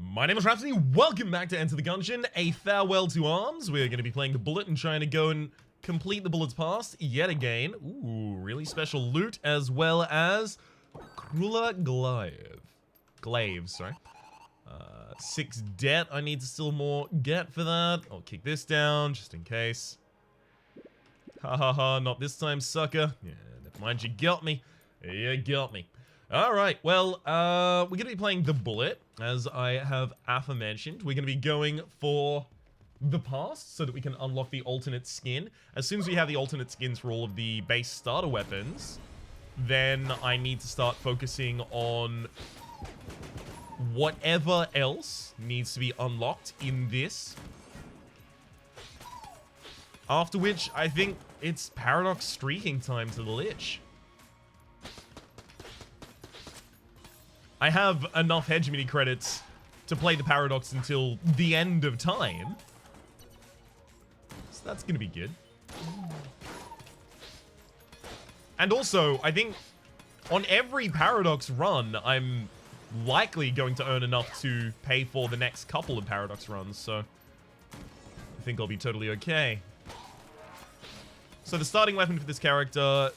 My name is Rhapsody, welcome back to Enter the Gungeon, a farewell to arms. We're going to be playing the bullet and trying to go and complete the bullet's past yet again. Ooh, really special loot, as well as Kruller Glaive, sorry. 6 debt, I need to still more get for that. I'll kick this down, just in case. Ha ha ha, not this time, sucker. Yeah, never mind, you got me. You got me. Alright, well, we're going to be playing the bullet, as I have aforementioned. We're going to be going for the past, so that we can unlock the alternate skin. As soon as we have the alternate skins for all of the base starter weapons, then I need to start focusing on whatever else needs to be unlocked in this. After which, I think it's Paradox streaking time to the Lich. I have enough hegemony credits to play the Paradox until the end of time. So that's going to be good. And also, I think on every Paradox run, I'm likely going to earn enough to pay for the next couple of Paradox runs. So I think I'll be totally okay. So the starting weapon for this character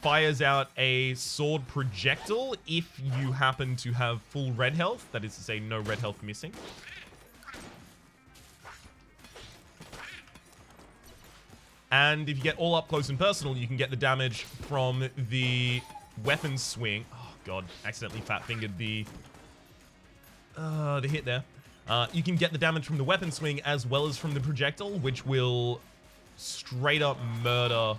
fires out a sword projectile if you happen to have full red health. That is to say, no red health missing. And if you get all up close and personal, you can get the damage from the weapon swing. Oh god, accidentally fat-fingered the hit there. You can get the damage from the weapon swing as well as from the projectile, which will straight up murder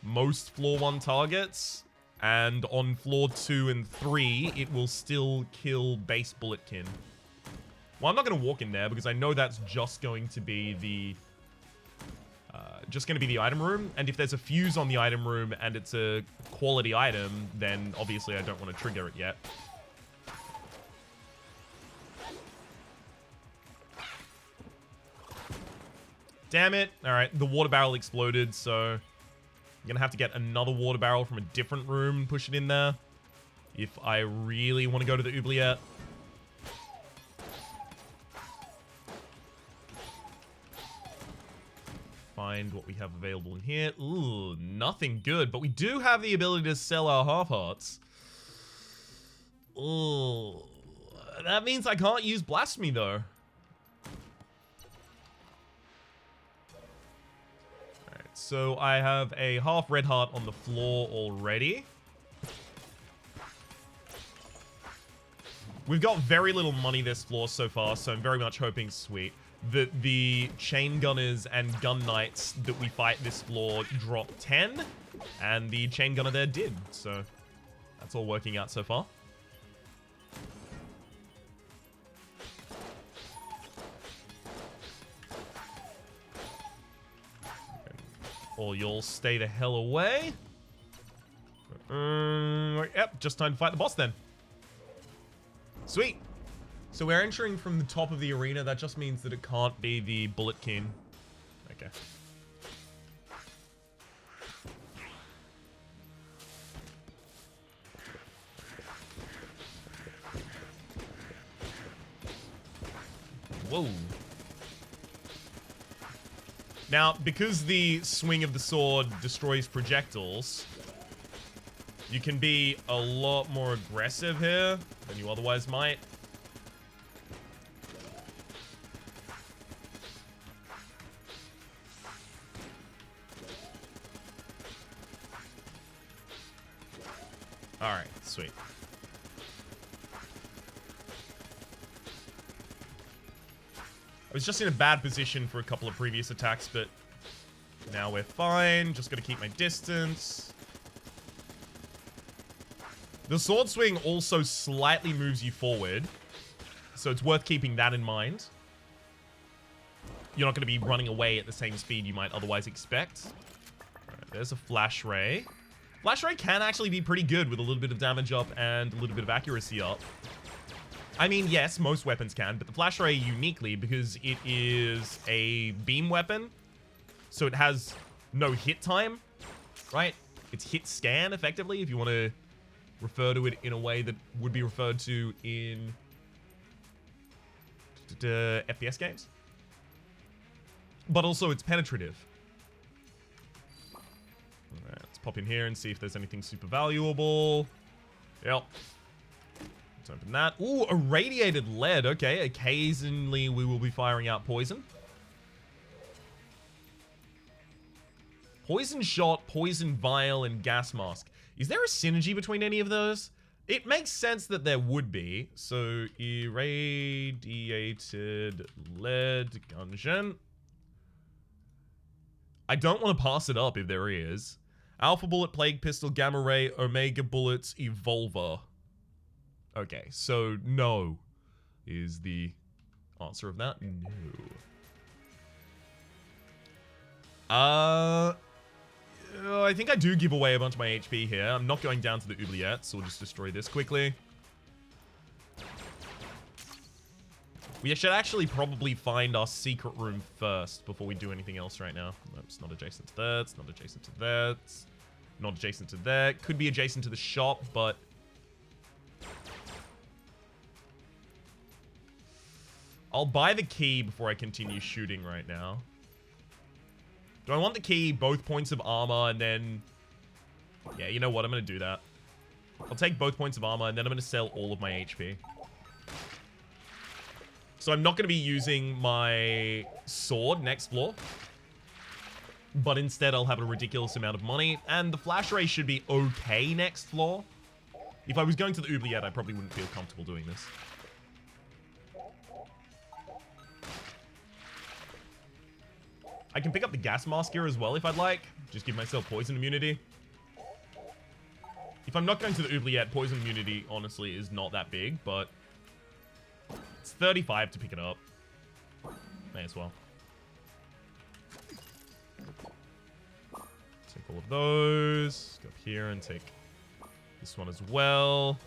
most floor 1 targets, and on floor 2 and 3 it will still kill base bulletkin. Well, I'm not going to walk in there because I know that's just going to be the item room, and if there's a fuse on the item room and it's a quality item, then obviously I don't want to trigger it yet. Damn it. Alright, the water barrel exploded, so I'm gonna have to get another water barrel from a different room and push it in there if I really want to go to the oubliette. Find what we have available in here. Ooh, nothing good, but we do have the ability to sell our half-hearts. Ooh, that means I can't use Blasphemy, though. So I have a half red heart on the floor already. We've got very little money this floor so far, so I'm very much hoping, sweet, that the chain gunners and gun knights that we fight this floor drop 10, and the chain gunner there did, so that's all working out so far. Or you'll stay the hell away. Yep, just time to fight the boss then. Sweet. So we're entering from the top of the arena. That just means that it can't be the bulletkin. Okay. Whoa. Now, because the swing of the sword destroys projectiles, you can be a lot more aggressive here than you otherwise might. Alright, sweet. I was just in a bad position for a couple of previous attacks, but now we're fine. Just gotta keep my distance. The sword swing also slightly moves you forward, so it's worth keeping that in mind. You're not gonna be running away at the same speed you might otherwise expect. Alright, there's a flash ray. Flash ray can actually be pretty good with a little bit of damage up and a little bit of accuracy up. I mean, yes, most weapons can, but the flash ray uniquely, because it is a beam weapon, so it has no hit time, right? It's hit scan, effectively, if you want to refer to it in a way that would be referred to in FPS games. But also it's penetrative. Alright, let's pop in here and see if there's anything super valuable. Yep. Let's open that. Ooh, irradiated lead. Okay, occasionally we will be firing out poison. Poison shot, poison vial, and gas mask. Is there a synergy between any of those? It makes sense that there would be. So, irradiated lead Gungeon. I don't want to pass it up if there is. Alpha bullet, plague pistol, gamma ray, omega bullets, evolver. Okay, so no is the answer of that. No. I think I do give away a bunch of my HP here. I'm not going down to the oubliette, so we'll just destroy this quickly. We should actually probably find our secret room first before we do anything else right now. Nope, it's not adjacent to that. It's not adjacent to that. Not adjacent to that. Could be adjacent to the shop, but... I'll buy the key before I continue shooting right now. Do I want the key, both points of armor, and then... Yeah, you know what? I'm going to do that. I'll take both points of armor, and then I'm going to sell all of my HP. So I'm not going to be using my sword next floor. But instead, I'll have a ridiculous amount of money. And the flash ray should be okay next floor. If I was going to the oubliette, I probably wouldn't feel comfortable doing this. I can pick up the gas mask here as well if I'd like. Just give myself poison immunity. If I'm not going to the oubliette, poison immunity honestly is not that big, but it's 35 to pick it up. May as well. Take all of those. Go up here and take this one as well.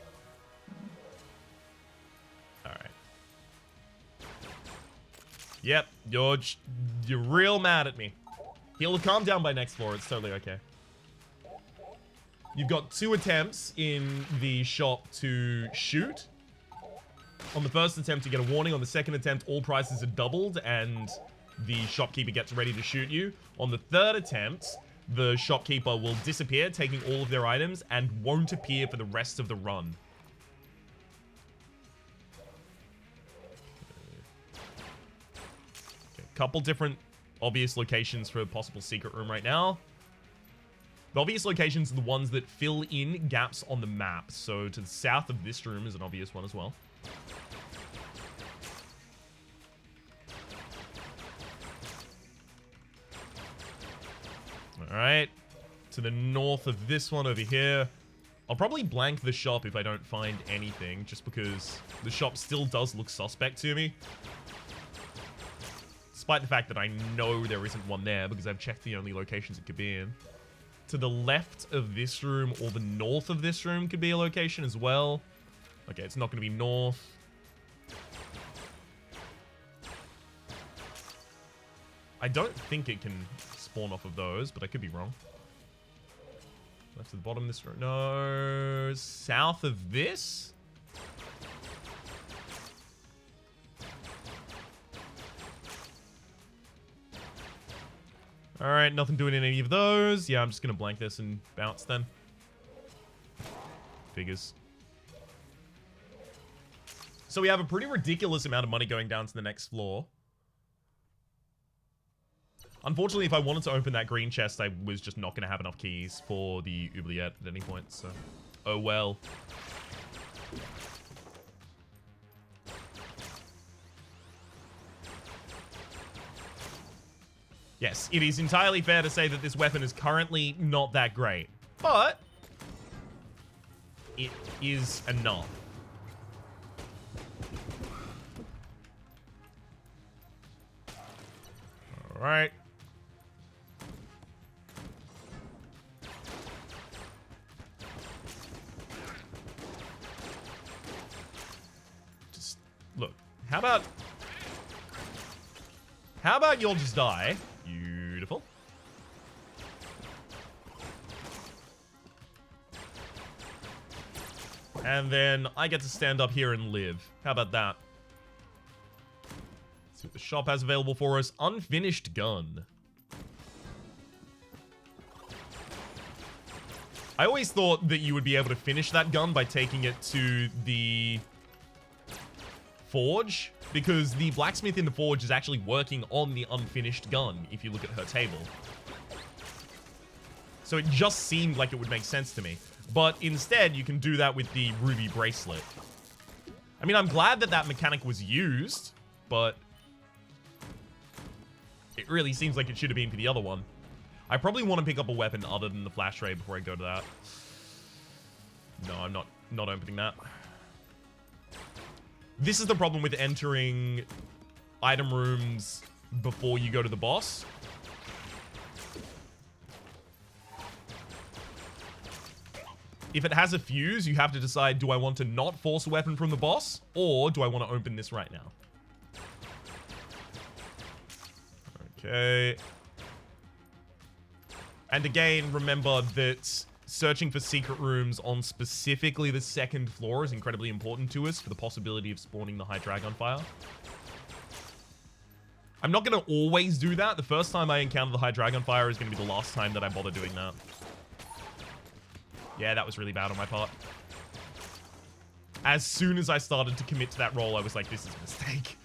Alright. Yep, you're real mad at me. He'll calm down by next floor. It's totally okay. You've got 2 attempts in the shop to shoot. On the first attempt, you get a warning. On the second attempt, all prices are doubled, and the shopkeeper gets ready to shoot you. On the third attempt, the shopkeeper will disappear, taking all of their items, and won't appear for the rest of the run. Couple different obvious locations for a possible secret room right now. The obvious locations are the ones that fill in gaps on the map. So to the south of this room is an obvious one as well. Alright. To the north of this one over here. I'll probably blank the shop if I don't find anything, just because the shop still does look suspect to me. Despite the fact that I know there isn't one there because I've checked the only locations it could be in. To the left of this room or the north of this room could be a location as well. Okay, it's not going to be north. I don't think it can spawn off of those, but I could be wrong. Left to the bottom of this room. No, south of this? Alright, nothing doing in any of those. Yeah, I'm just going to blank this and bounce then. Figures. So we have a pretty ridiculous amount of money going down to the next floor. Unfortunately, if I wanted to open that green chest, I was just not going to have enough keys for the oubliette at any point, so... Oh well. Yes, it is entirely fair to say that this weapon is currently not that great, but it is enough. All right. Just look. How about you'll just die? Beautiful. And then I get to stand up here and live. How about that? See what the shop has available for us. Unfinished gun. I always thought that you would be able to finish that gun by taking it to the forge, because the blacksmith in the forge is actually working on the unfinished gun if you look at her table. So it just seemed like it would make sense to me. But instead, you can do that with the ruby bracelet. I mean, I'm glad that that mechanic was used, but it really seems like it should have been for the other one. I probably want to pick up a weapon other than the flash ray before I go to that. No, I'm not opening that. This is the problem with entering item rooms before you go to the boss. If it has a fuse, you have to decide, do I want to not force a weapon from the boss, or do I want to open this right now? Okay. And again, remember that searching for secret rooms on specifically the second floor is incredibly important to us for the possibility of spawning the high dragon fire. I'm not going to always do that. The first time I encounter the high dragon fire is going to be the last time that I bother doing that. Yeah, that was really bad on my part. As soon as I started to commit to that roll, I was like, this is a mistake.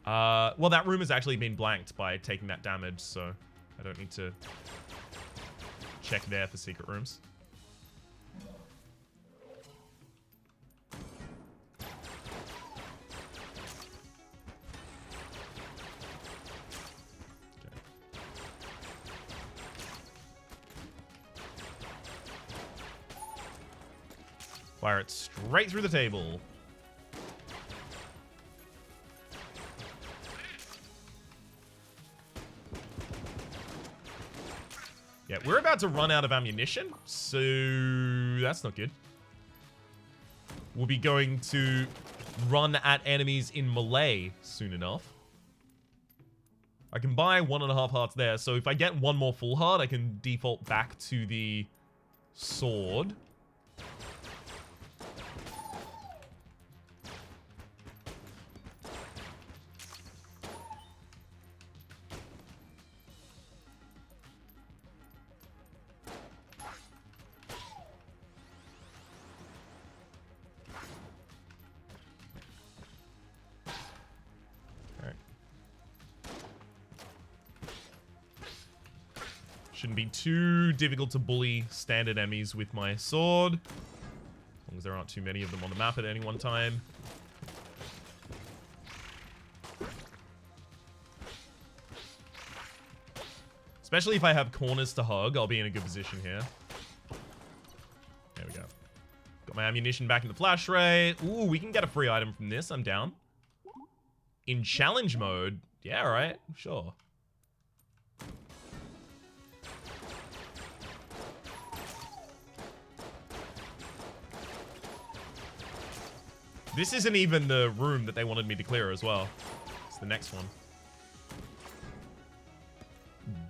Well, that room has actually been blanked by taking that damage, so I don't need to check there for secret rooms. Fire it straight through the table. Yeah, we're about to run out of ammunition, so that's not good. We'll be going to run at enemies in melee soon enough. I can buy 1.5 hearts there, so if I get one more full heart, I can default back to the sword. Shouldn't be too difficult to bully standard enemies with my sword. As long as there aren't too many of them on the map at any one time. Especially if I have corners to hug, I'll be in a good position here. There we go. Got my ammunition back in the flash ray. Ooh, we can get a free item from this. I'm down. In challenge mode? Yeah, alright. Sure. This isn't even the room that they wanted me to clear as well. It's the next one.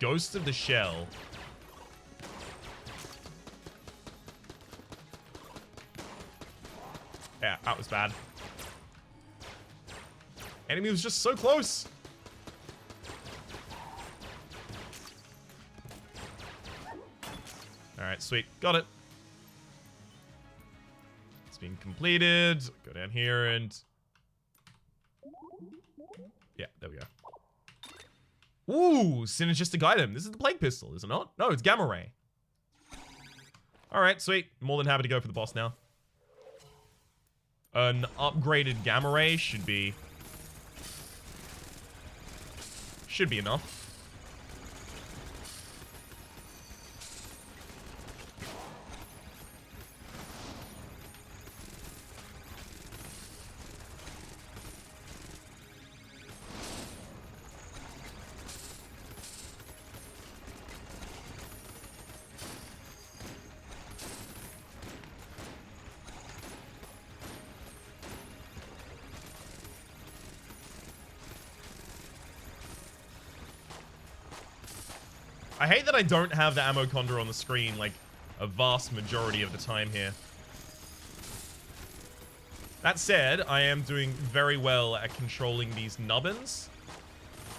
Ghost of the Shell. Yeah, that was bad. Enemy was just so close. Alright, sweet. Got it. Being completed. Go down here and... Yeah, there we go. Ooh, synergistic item. This is the plague pistol, is it not? No, it's gamma ray. Alright, sweet. More than happy to go for the boss now. An upgraded gamma ray should be enough. I hate that I don't have the ammo condor on the screen, like, a vast majority of the time here. That said, I am doing very well at controlling these nubbins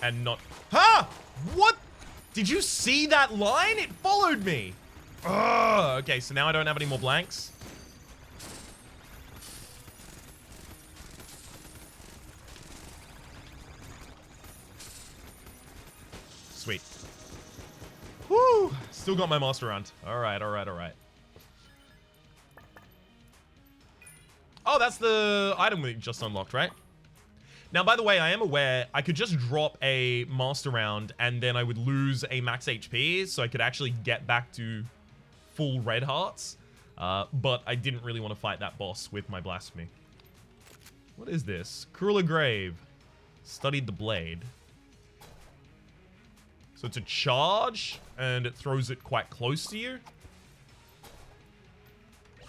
and not... Ha! What? Did you see that line? It followed me. Ugh. Okay, so now I don't have any more blanks. Sweet. Woo! Still got my master round. Alright, alright, alright. Oh, that's the item we just unlocked, right? Now, by the way, I am aware I could just drop a master round and then I would lose a max HP, so I could actually get back to full red hearts. But I didn't really want to fight that boss with my blasphemy. What is this? Kruller Glaive. Studied the blade. So it's a charge, and it throws it quite close to you.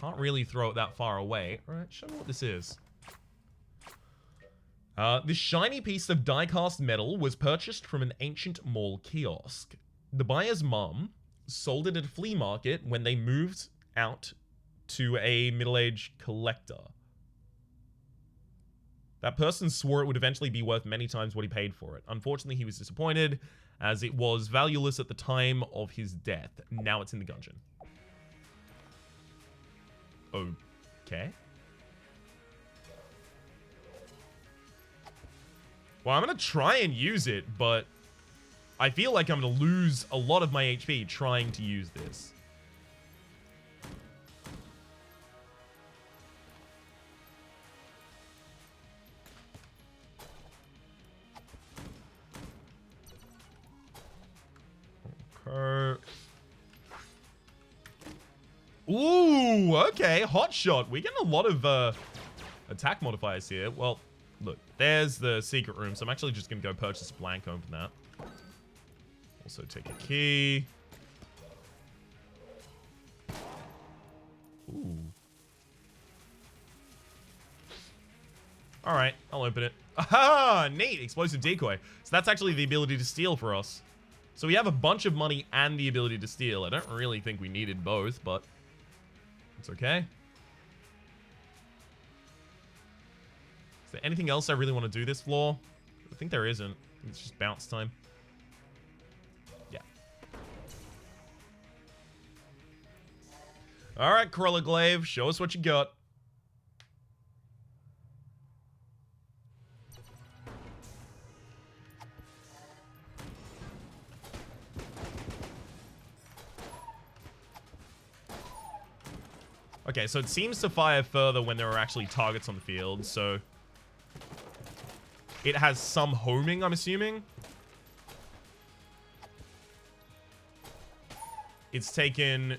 Can't really throw it that far away. Alright, show me what this is. This shiny piece of die-cast metal was purchased from an ancient mall kiosk. The buyer's mum sold it at a flea market when they moved out to a middle-aged collector. That person swore it would eventually be worth many times what he paid for it. Unfortunately, he was disappointed, as it was valueless at the time of his death. Now it's in the Gungeon. Okay. Well, I'm going to try and use it, but I feel like I'm going to lose a lot of my HP trying to use this. Okay. Ooh, okay. Hot shot. We're getting a lot of attack modifiers here. Well, look, there's the secret room, so I'm actually just going to go purchase a blank open that. Also take a key. Ooh. Alright, I'll open it. Aha! Neat! Explosive decoy. So that's actually the ability to steal for us. So we have a bunch of money and the ability to steal. I don't really think we needed both, but it's okay. Is there anything else I really want to do this floor? I think there isn't. It's just bounce time. Yeah. Alright, Kruller Glaive, show us what you got. Okay, so it seems to fire further when there are actually targets on the field, so it has some homing, I'm assuming. It's taken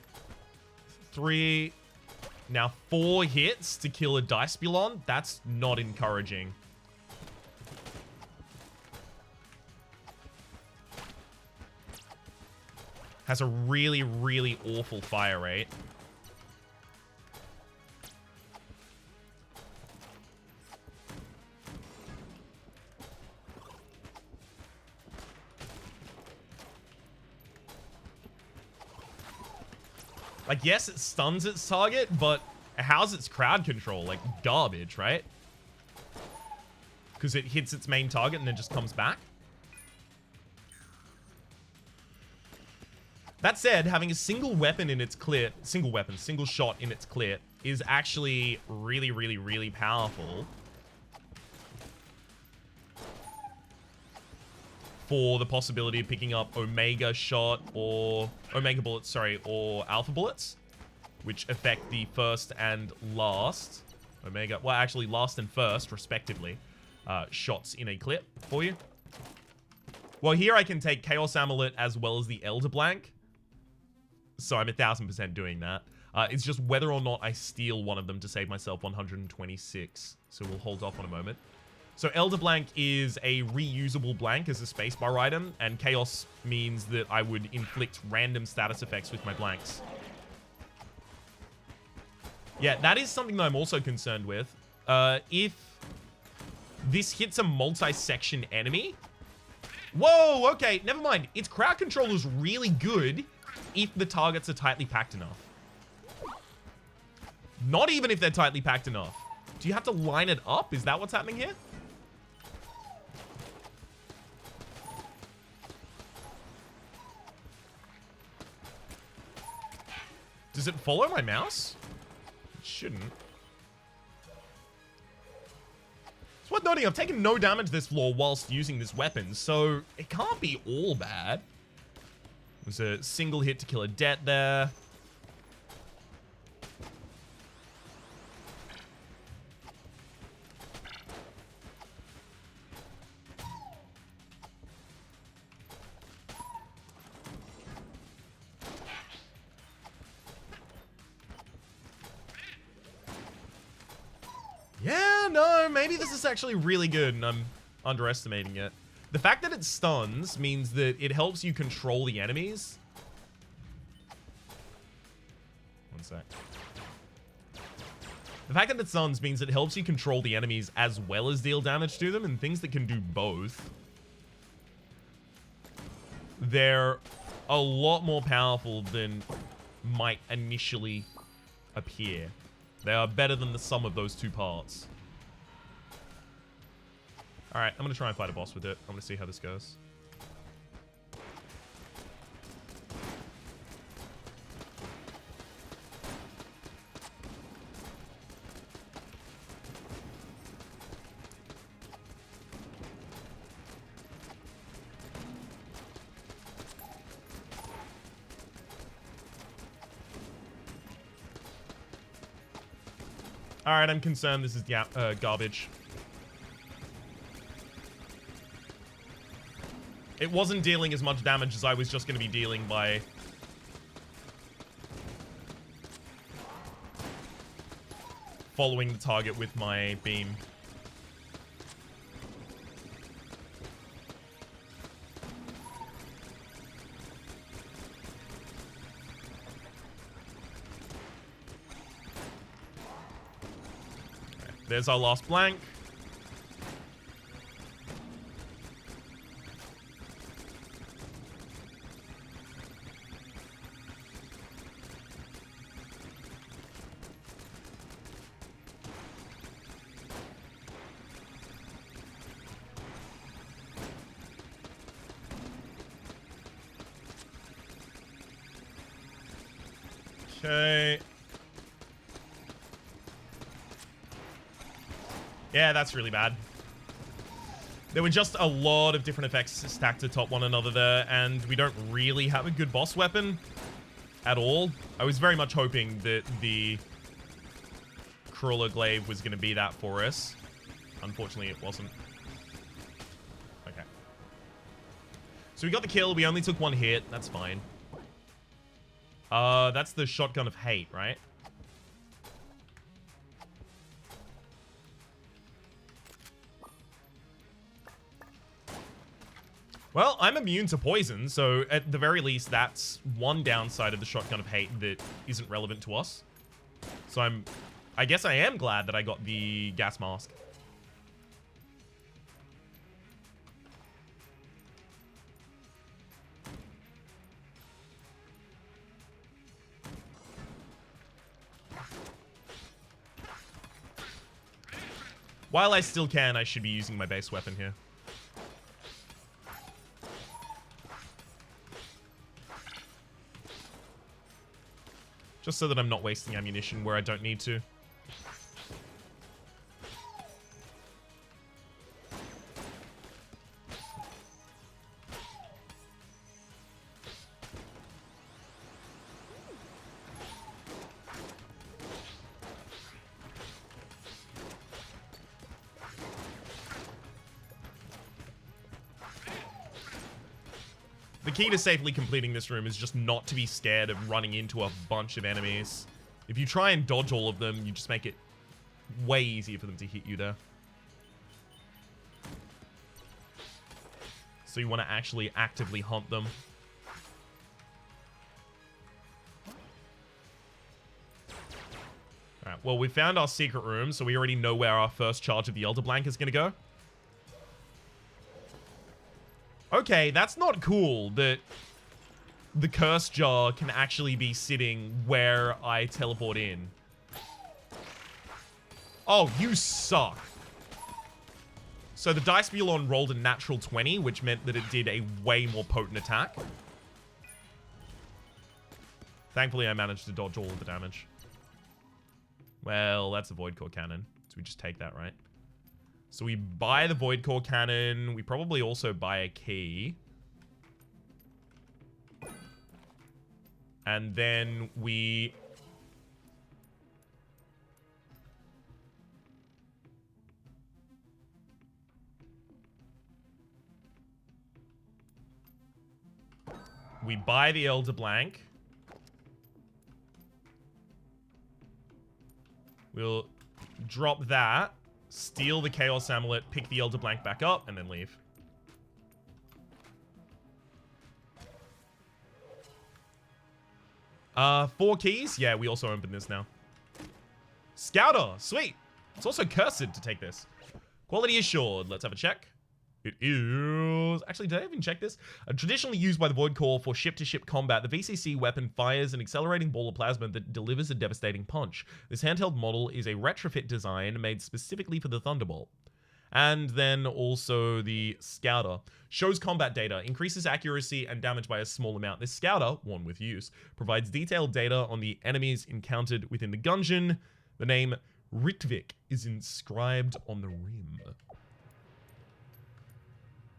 4 hits to kill a Dice Spelon. That's not encouraging. Has a really, really awful fire rate. Like, yes, it stuns its target, but how's its crowd control? Like, garbage, right? Because it hits its main target and then just comes back. That said, having a single weapon in its clit, single shot in its clit, is actually really, really, really powerful. For the possibility of picking up Omega shot or Omega bullets, sorry, or Alpha bullets, which affect the first and last Omega, well, actually last and first, respectively, shots in a clip for you. Well, here I can take Chaos Amulet as well as the Elder Blank, so I'm 1000% doing that. It's just whether or not I steal one of them to save myself 126, so we'll hold off on a moment. So Elder Blank is a reusable blank as a spacebar item, and Chaos means that I would inflict random status effects with my blanks. Yeah, that is something that I'm also concerned with. If this hits a multi-section enemy... Whoa, okay, never mind. Its crowd control is really good if the targets are tightly packed enough. Not even if they're tightly packed enough. Do you have to line it up? Is that what's happening here? Does it follow my mouse? It shouldn't. It's worth noting I've taken no damage this floor whilst using this weapon, so it can't be all bad. There's a single hit to kill a debt there. Yeah, no, maybe this is actually really good and I'm underestimating it. The fact that it stuns means that it helps you control the enemies. One sec. The fact that it stuns means it helps you control the enemies as well as deal damage to them, and things that can do both. They're a lot more powerful than might initially appear. They are better than the sum of those two parts. Alright, I'm gonna try and fight a boss with it. I'm gonna see how this goes. Alright, I'm concerned this is garbage. It wasn't dealing as much damage as I was just going to be dealing by following the target with my beam. There's our last blank. Okay. Yeah, that's really bad. There were just a lot of different effects stacked atop one another there, and we don't really have a good boss weapon at all. I was very much hoping that the Kruller Glaive was going to be that for us. Unfortunately, it wasn't. Okay. So we got the kill. We only took one hit. That's fine. That's the Shotgun of Hate, right? Well, I'm immune to poison, so at the very least, that's one downside of the Shotgun of Hate that isn't relevant to us. So I guess I am glad that I got the gas mask. While I still can, I should be using my base weapon here. Just so that I'm not wasting ammunition where I don't need to. The key to safely completing this room is just not to be scared of running into a bunch of enemies. If you try and dodge all of them, you just make it way easier for them to hit you there. So you want to actually actively hunt them. Alright, well, we found our secret room, so we already know where our first charge of the Elder Blank is going to go. Okay, that's not cool that the curse jar can actually be sitting where I teleport in. Oh, you suck. So the Dice Bulon rolled a natural 20, which meant that it did a way more potent attack. Thankfully, I managed to dodge all of the damage. Well, that's a Void Core Cannon. So we just take that, right? So we buy the Void Core Cannon. We probably also buy a key. And then we... we buy the Elder Blank. We'll drop that, steal the Chaos Amulet, pick the Elder Blank back up, and then leave. Four keys? Yeah, we also open this now. Scouter! Sweet! It's also cursed to take this. Quality assured. Let's have a check. It is... Actually, did I even check this? Traditionally used by the Void Core for ship-to-ship combat, the VCC weapon fires an accelerating ball of plasma that delivers a devastating punch. This handheld model is a retrofit design made specifically for the Thunderbolt. And then also the Scouter. Shows combat data, increases accuracy and damage by a small amount. This Scouter, worn with use, provides detailed data on the enemies encountered within the Gungeon. The name Ritvik is inscribed on the rim.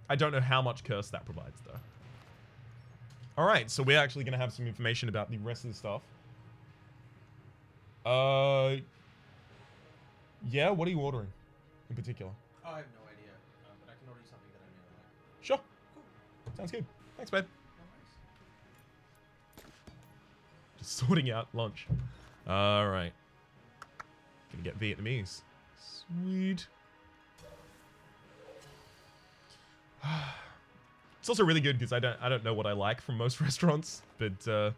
I don't know how much curse that provides, though. Alright, so we're actually going to have some information about the rest of the stuff. Yeah, what are you ordering in particular? Oh, I have no idea, but I can order you something that I may like. Sure. Cool. Sounds good. Thanks, babe. No worries. Just sorting out lunch. Alright. Gonna get Vietnamese. Sweet. It's also really good because I don't know what I like from most restaurants, but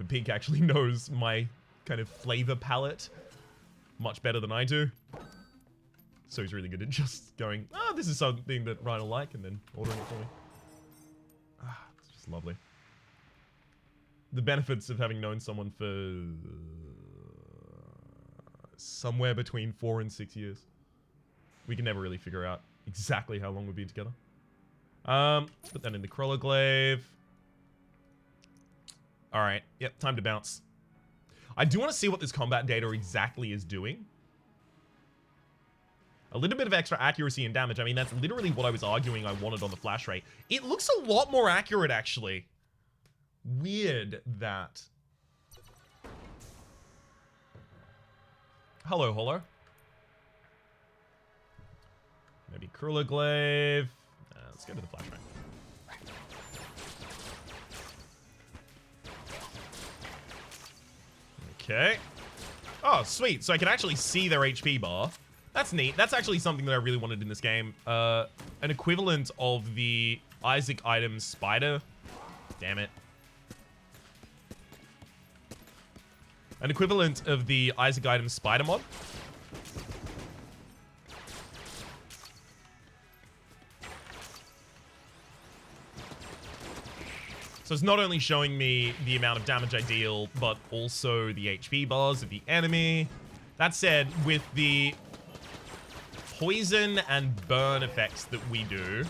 Pink actually knows my kind of flavor palette much better than I do. So he's really good at just going, oh, this is something that Ryan will like, and then ordering it for me. It's just lovely. The benefits of having known someone for somewhere between 4 and 6 years. We can never really figure out exactly how long we've been together. Let's put that in the Kruller Glaive. Alright, yep, time to bounce. I do want to see what this combat data exactly is doing. A little bit of extra accuracy and damage. I mean, that's literally what I was arguing I wanted on the flash rate. It looks a lot more accurate, actually. Weird that. Hello, Holo. Maybe Kruller Glaive. Let's go to the flashbang. Okay. Oh, sweet. So I can actually see their HP bar. That's neat. That's actually something that I really wanted in this game. An equivalent of the Isaac item spider. Damn it. An equivalent of the Isaac item spider mod. So it's not only showing me the amount of damage I deal, but also the HP bars of the enemy. That said, with the poison and burn effects that we do,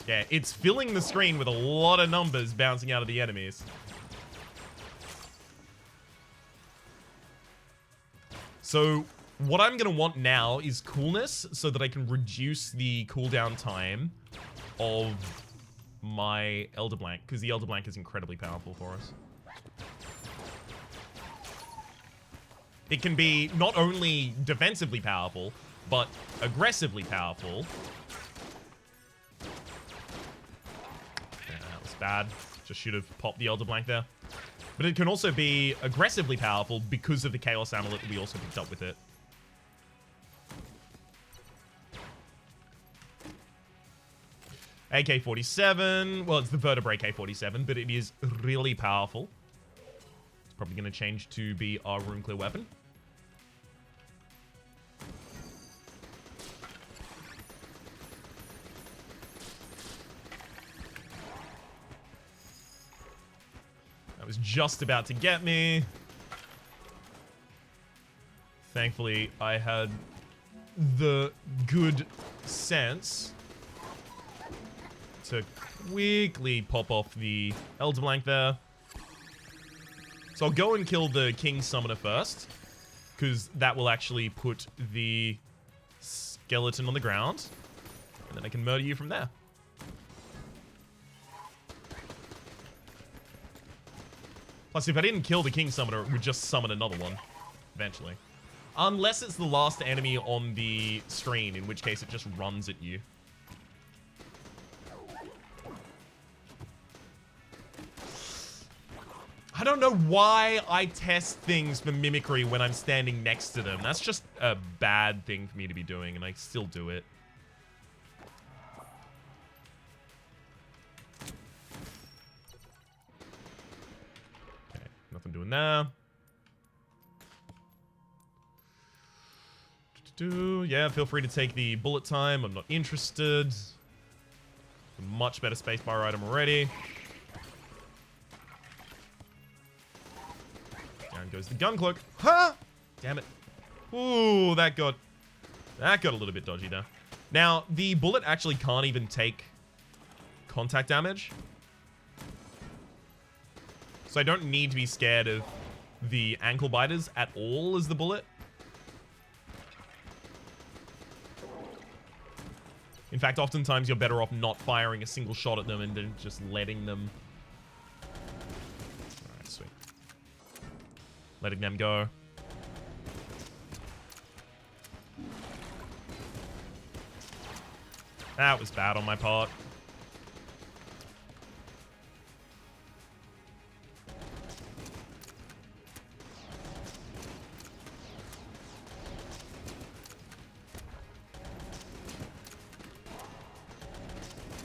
yeah, it's filling the screen with a lot of numbers bouncing out of the enemies. So what I'm going to want now is coolness so that I can reduce the cooldown time of my Elder Blank, because the Elder Blank is incredibly powerful for us. It can be not only defensively powerful, but aggressively powerful. Yeah, that was bad. Just should have popped the Elder Blank there. But it can also be aggressively powerful because of the Chaos Amulet that we also picked up with it. AK-47. Well, it's the Vertebrae AK-47, but it is really powerful. It's probably going to change to be our room clear weapon. That was just about to get me. Thankfully, I had the good sense to quickly pop off the Elder Blank there. So I'll go and kill the King Summoner first, because that will actually put the skeleton on the ground, and then I can murder you from there. Plus, if I didn't kill the King Summoner, it would just summon another one, eventually. Unless it's the last enemy on the screen, in which case it just runs at you. I don't know why I test things for mimicry when I'm standing next to them. That's just a bad thing for me to be doing, and I still do it. Okay, nothing doing there. Yeah, feel free to take the bullet time. I'm not interested. A much better spacebar item already. Down goes the gun cloak. Huh? Damn it. Ooh, that got a little bit dodgy there. Now, the bullet actually can't even take contact damage. So I don't need to be scared of the ankle biters at all as the bullet. In fact, oftentimes you're better off not firing a single shot at them and then just letting them... Alright, sweet. Letting them go. That was bad on my part.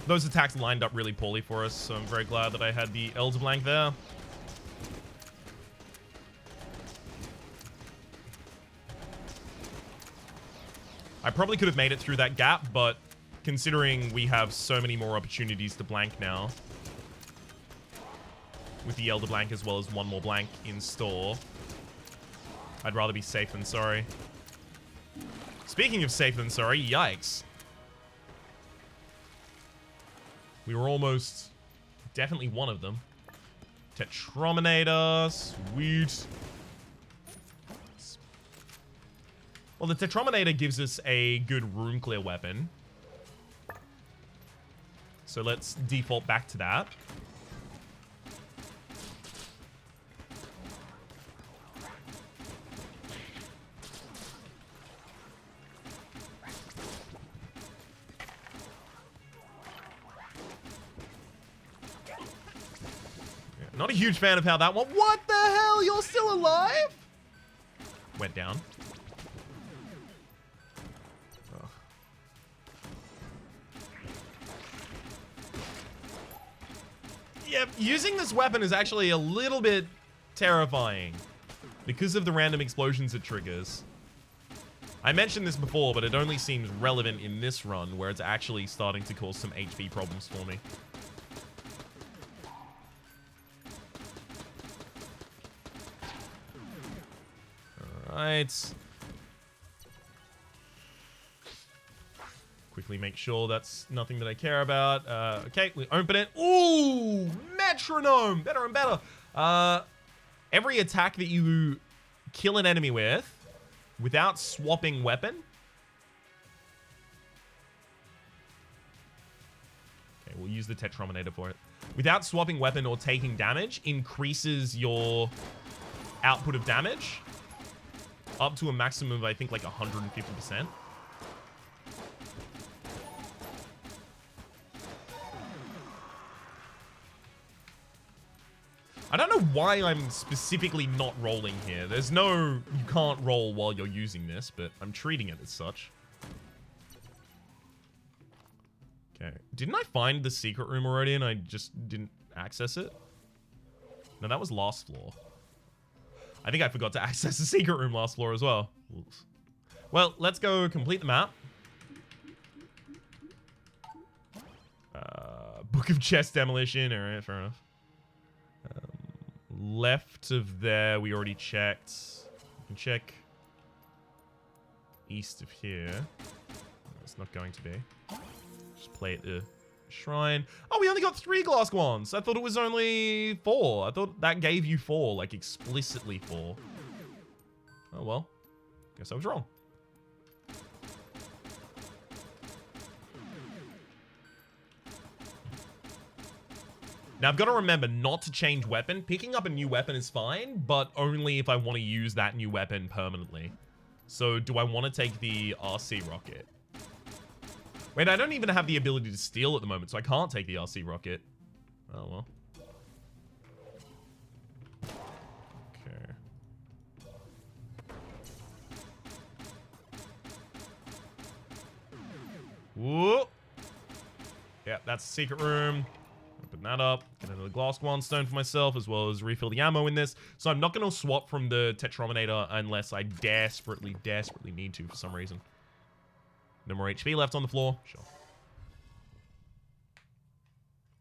Those attacks lined up really poorly for us, so I'm very glad that I had the Elder Blank there. I probably could have made it through that gap, but considering we have so many more opportunities to blank now, with the Elder Blank as well as one more blank in store, I'd rather be safe than sorry. Speaking of safe than sorry, yikes. We were almost definitely one of them. Tetrominator, sweet. Well, the Tetrominator gives us a good room clear weapon. So let's default back to that. Not a huge fan of how that went. What the hell? You're still alive? Went down. Ugh. Yep, using this weapon is actually a little bit terrifying because of the random explosions it triggers. I mentioned this before, but it only seems relevant in this run where it's actually starting to cause some HP problems for me. Right. Quickly make sure that's nothing that I care about. Okay, we open it. Ooh, metronome. Better and better. Every attack that you kill an enemy with, without swapping weapon. Okay, we'll use the Tetrominator for it. Without swapping weapon or taking damage, increases your output of damage. Up to a maximum of, I think, like 150%. I don't know why I'm specifically not rolling here. There's no... You can't roll while you're using this, but I'm treating it as such. Okay. Didn't I find the secret room already and I just didn't access it? No, that was last floor. I think I forgot to access the secret room last floor as well. Oops. Well, let's go complete the map. Book of Chest Demolition. Alright, fair enough. Left of there, we already checked. We can check east of here. It's not going to be. Just play at the shrine. Oh, we only got 3 glass wands. I thought it was only 4. I thought that gave you 4, like explicitly 4. Oh, well. Guess I was wrong. Now, I've got to remember not to change weapon. Picking up a new weapon is fine, but only if I want to use that new weapon permanently. So, do I want to take the RC rocket? Wait, I don't even have the ability to steal at the moment, so I can't take the RC rocket. Oh, well. Okay. Whoop. Yeah, that's the secret room. Open that up. Get another glass wand stone for myself, as well as refill the ammo in this. So I'm not going to swap from the Tetrominator unless I desperately need to for some reason. No more HP left on the floor. Sure.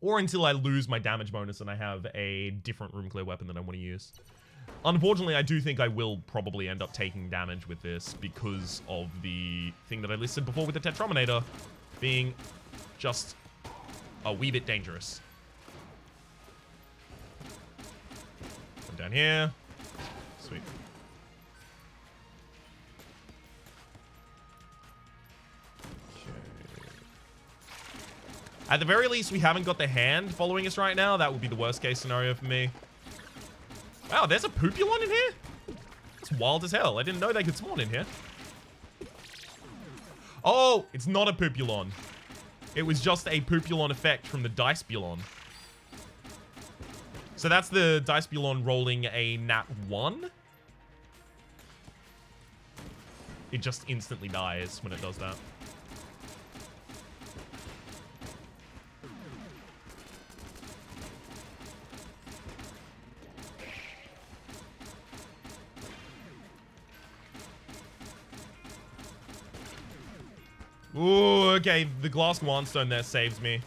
Or until I lose my damage bonus and I have a different room clear weapon that I want to use. Unfortunately, I do think I will probably end up taking damage with this because of the thing that I listed before with the Tetrominator being just a wee bit dangerous. Come down here. Sweet. At the very least, we haven't got the hand following us right now. That would be the worst case scenario for me. Wow, there's a Poopulon in here? It's wild as hell. I didn't know they could spawn in here. Oh, it's not a Poopulon. It was just a Poopulon effect from the Dicebulon. So that's the Dicebulon rolling a nat 1. It just instantly dies when it does that. Ooh, okay. The glass wandstone there saves me.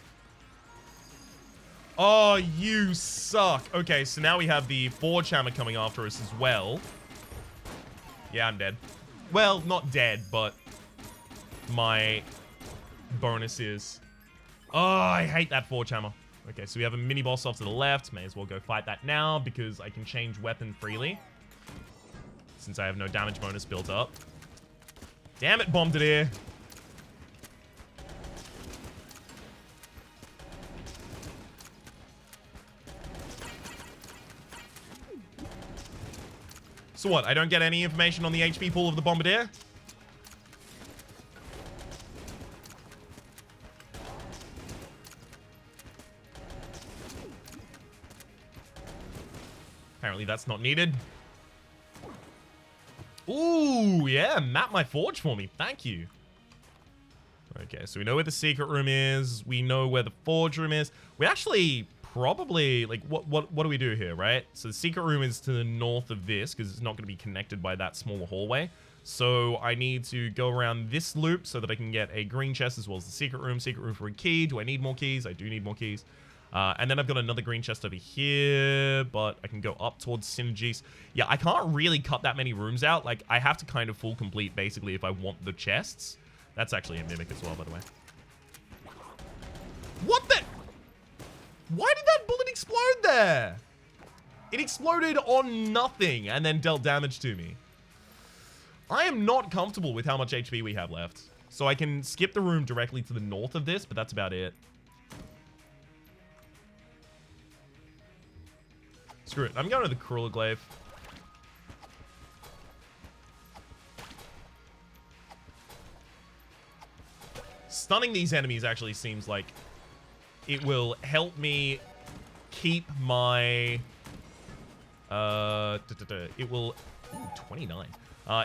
Oh, you suck. Okay, so now we have the Forge Hammer coming after us as well. Yeah, I'm dead. Well, not dead, but my bonus is... Oh, I hate that Forge Hammer. Okay, so we have a mini-boss off to the left. May as well go fight that now because I can change weapon freely. Since I have no damage bonus built up. Damn it, Bombardier. So what, I don't get any information on the HP pool of the Bombardier? Apparently that's not needed. Ooh, yeah, map my forge for me. Thank you. Okay, so we know where the secret room is. We know where the forge room is. We actually... Probably, like, what do we do here, right? So the secret room is to the north of this, because it's not going to be connected by that smaller hallway. So I need to go around this loop so that I can get a green chest as well as the secret room. Secret room for a key. Do I need more keys? I do need more keys. And then I've got another green chest over here, but I can go up towards synergies. Yeah, I can't really cut that many rooms out. Like, I have to kind of full complete, basically, if I want the chests. That's actually a mimic as well, by the way. What the... Why did that bullet explode there? It exploded on nothing and then dealt damage to me. I am not comfortable with how much HP we have left. So I can skip the room directly to the north of this, but that's about it. Screw it. I'm going to the Kruller Glaive. Stunning these enemies actually seems like it will help me keep my... It will... Ooh, 29.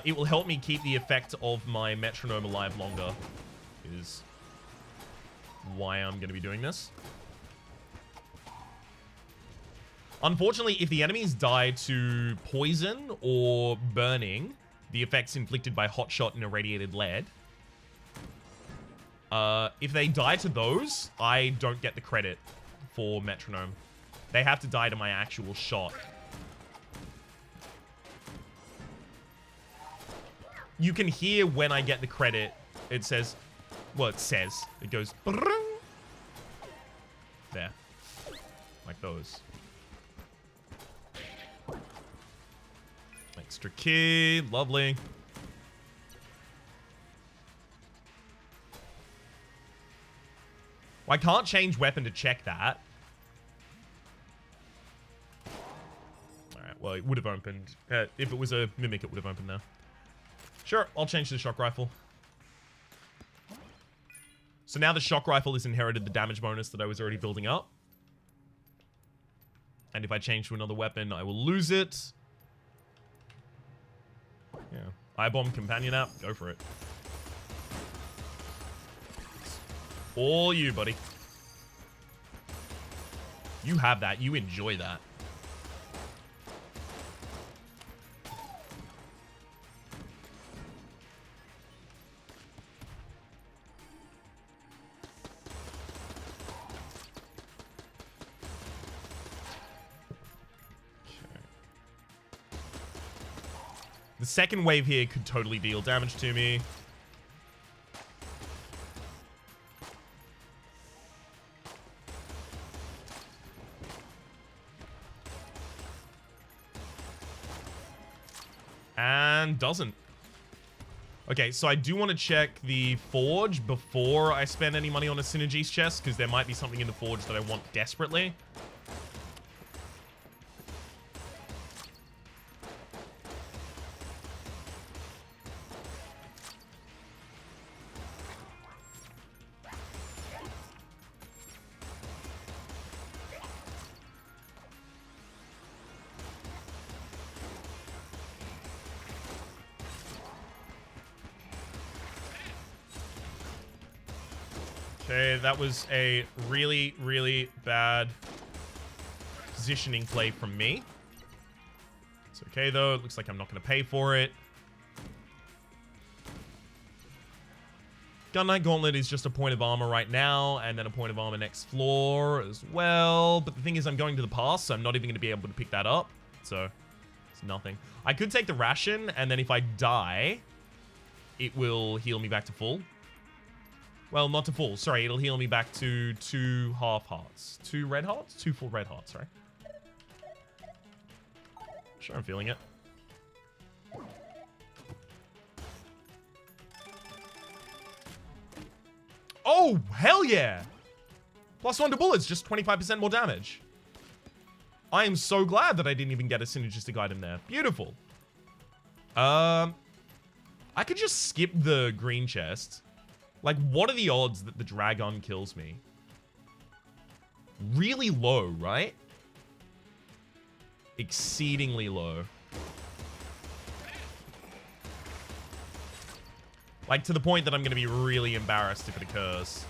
It will help me keep the effect of my metronome alive longer. Is why I'm going to be doing this. Unfortunately, if the enemies die to poison or burning, the effects inflicted by hot shot and irradiated lead... if they die to those, I don't get the credit for metronome. They have to die to my actual shot. you can hear when I get the credit. It says, well, it says, it goes, there, like those. Extra key, lovely. Well, I can't change weapon to check that. Alright, well, it would have opened. If it was a mimic, it would have opened now. Sure, I'll change to the shock rifle. So now the shock rifle has inherited the damage bonus that I was already building up. And if I change to another weapon, I will lose it. Yeah. Eye-bomb companion app, go for it. All you, buddy. You have that. You enjoy that. The second wave here could totally deal damage to me. And doesn't. Okay, so I do want to check the forge before I spend any money on a synergies chest, because there might be something in the forge that I want desperately. Okay, that was a really, really bad positioning play from me. It's okay, though. It looks like I'm not going to pay for it. Gun Knight Gauntlet is just a point of armor right now, and then a point of armor next floor as well. But the thing is, I'm going to the pass, so I'm not even going to be able to pick that up. So, it's nothing. I could take the ration, and then if I die, it will heal me back to full. Well, not to full. Sorry, it'll heal me back to 2 half hearts. 2 red hearts? 2 full red hearts, right? Sure, I'm feeling it. Oh, hell yeah! +1 to bullets, just 25% more damage. I am so glad that I didn't even get a synergistic item there. Beautiful. I could just skip the green chest. Like, what are the odds that the dragon kills me? Really low, right? Exceedingly low. Like, to the point that I'm going to be really embarrassed if it occurs.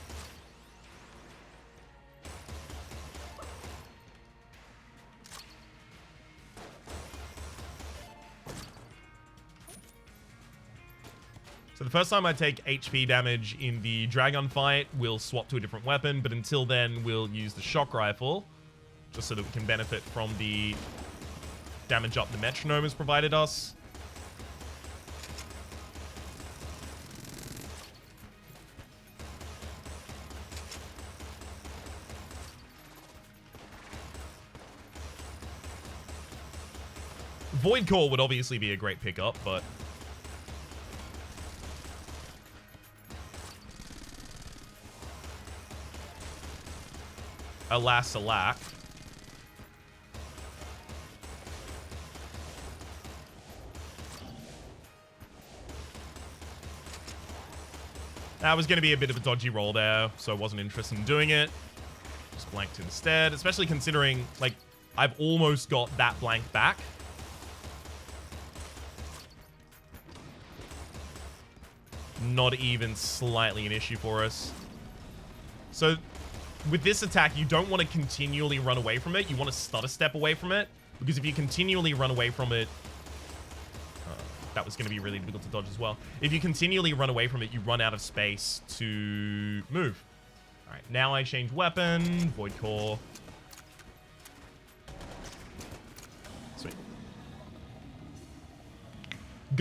So the first time I take HP damage in the dragon fight, we'll swap to a different weapon, but until then, we'll use the shock rifle, just so that we can benefit from the damage up the metronome has provided us. Void Core would obviously be a great pickup, but alas, alack. That was going to be a bit of a dodgy roll there, so I wasn't interested in doing it. Just blanked instead, especially considering, like, I've almost got that blank back. Not even slightly an issue for us. So with this attack, you don't want to continually run away from it. You want to stutter step away from it. Because if you continually run away from it... that was going to be really difficult to dodge as well. If you continually run away from it, you run out of space to move. Alright, now I change weapon. Void Core. Sweet.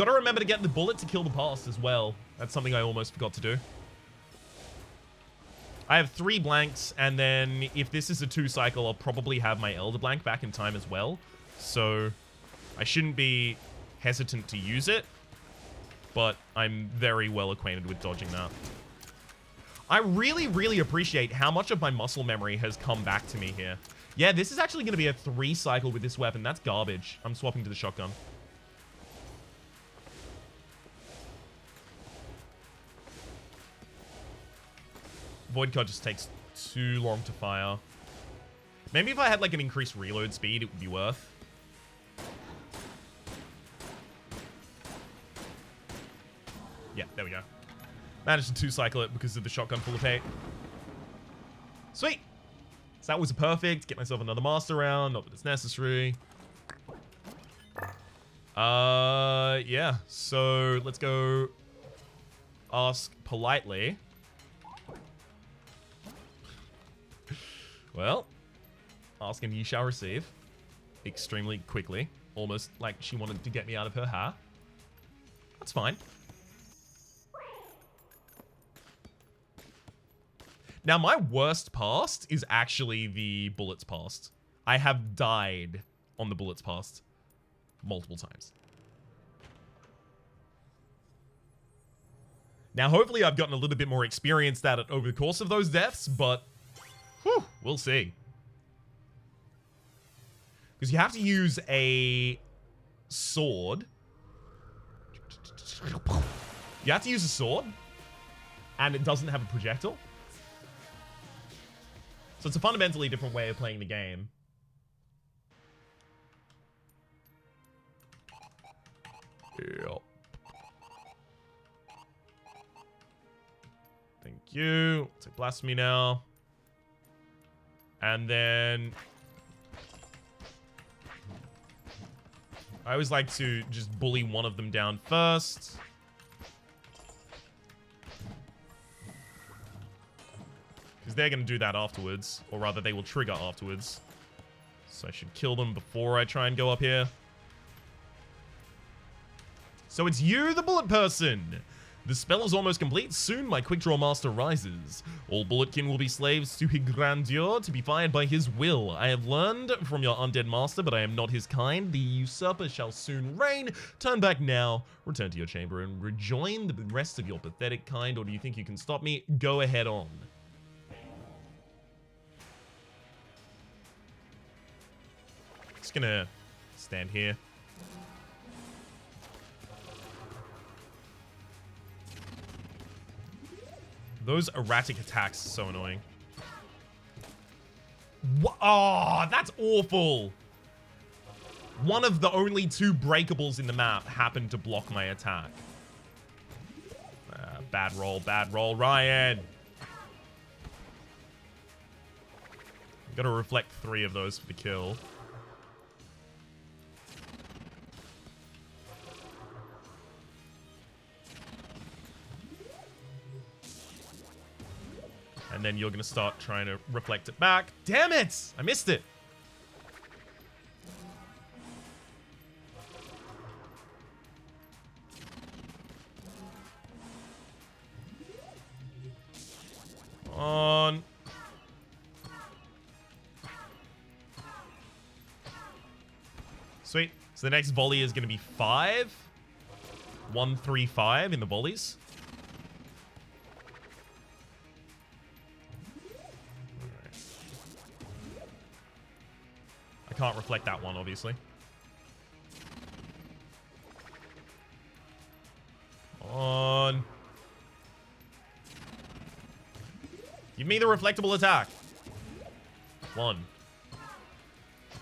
got to remember to get the bullet to kill the past as well. That's something I almost forgot to do. I have 3 blanks, and then if this is a 2 cycle, I'll probably have my Elder Blank back in time as well. So I shouldn't be hesitant to use it, but I'm very well acquainted with dodging that. I really, really appreciate how much of my muscle memory has come back to me here. Yeah, this is actually going to be a 3 cycle with this weapon. That's garbage. I'm swapping to the shotgun. Void Card just takes too long to fire. Maybe if I had like an increased reload speed, it would be worth. Yeah, there we go. Managed to 2 cycle it because of the shotgun full of hate. Sweet. So that was perfect. Get myself another master round. Not that it's necessary. Yeah. So let's go ask politely. Well, ask and you shall receive. Extremely quickly. Almost like she wanted to get me out of her hair. That's fine. Now, my worst past is actually the bullets past. I have died on the bullets past multiple times. Now, hopefully I've gotten a little bit more experienced at it over the course of those deaths, but whew, we'll see. Because you have to use a sword. You have to use a sword, and it doesn't have a projectile. So it's a fundamentally different way of playing the game. Yep. Thank you. Take blasphemy now. And then I always like to just bully one of them down first. Because they're going to do that afterwards. Or rather, they will trigger afterwards. So I should kill them before I try and go up here. So it's you, the bullet person! The spell is almost complete. Soon my quick draw master rises. All bulletkin will be slaves to his grandeur, to be fired by his will. I have learned from your undead master, but I am not his kind. The usurper shall soon reign. Turn back now. Return to your chamber and rejoin the rest of your pathetic kind. Or do you think you can stop me? Go ahead on. Just gonna stand here. Those erratic attacks are so annoying. Oh, that's awful. One of the only 2 breakables in the map happened to block my attack. Bad roll, Ryan. Gotta reflect 3 of those for the kill. And then you're going to start trying to reflect it back. Damn it! I missed it. On. Sweet. So the next volley is going to be 5. 1, 3, 5 in the volleys. Can't reflect that one, obviously. On. Give me the reflectable attack. 1,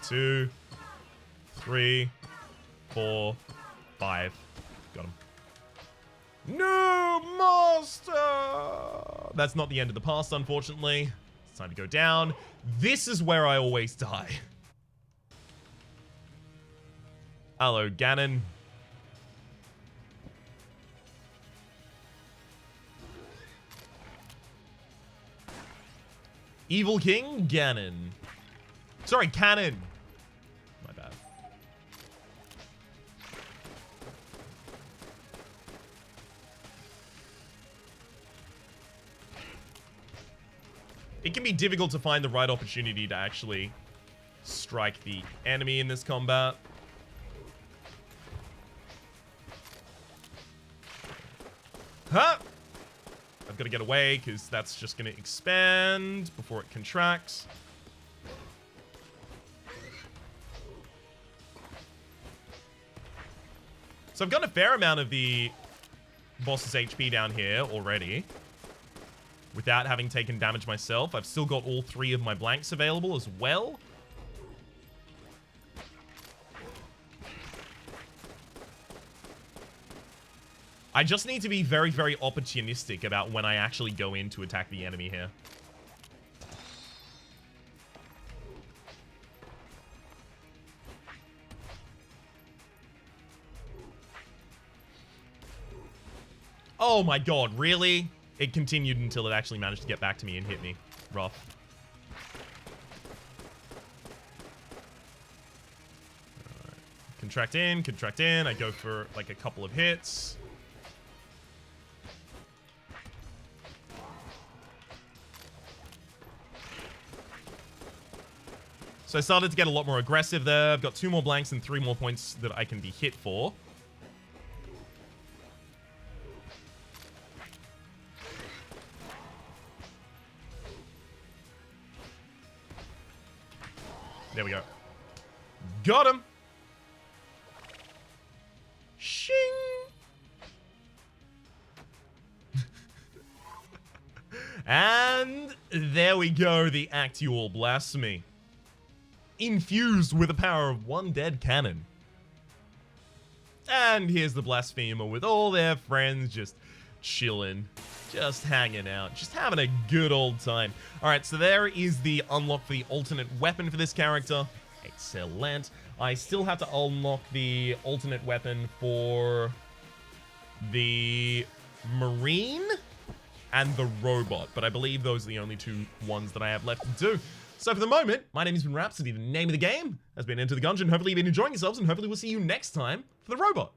2, 3, 4, 5. Got him. No, master! That's not the end of the past, unfortunately. It's time to go down. This is where I always die. Hello, Ganon. Evil King Ganon. Sorry, Cannon. My bad. It can be difficult to find the right opportunity to actually strike the enemy in this combat. Huh! I've got to get away because that's just going to expand before it contracts. So I've got a fair amount of the boss's HP down here already without having taken damage myself. I've still got all 3 of my blanks available as well. I just need to be very, very opportunistic about when I actually go in to attack the enemy here. Oh my god, really? It continued until it actually managed to get back to me and hit me. Rough. Alright. Contract in, contract in. I go for like a couple of hits. So I started to get a lot more aggressive there. I've got 2 more blanks and 3 more points that I can be hit for. There we go. Got him! Shing! And there we go, the actual blasphemy. Infused with the power of 1 dead cannon. And here's the blasphemer with all their friends just chilling, just hanging out, just having a good old time. Alright, so there is the unlock for the alternate weapon for this character. Excellent. I still have to unlock the alternate weapon for the Marine and the Robot, but I believe those are the only 2 ones that I have left to do. So for the moment, my name has been Rhapsody. The name of the game has been Enter the Gungeon. Hopefully you've been enjoying yourselves, and hopefully we'll see you next time for the Robot.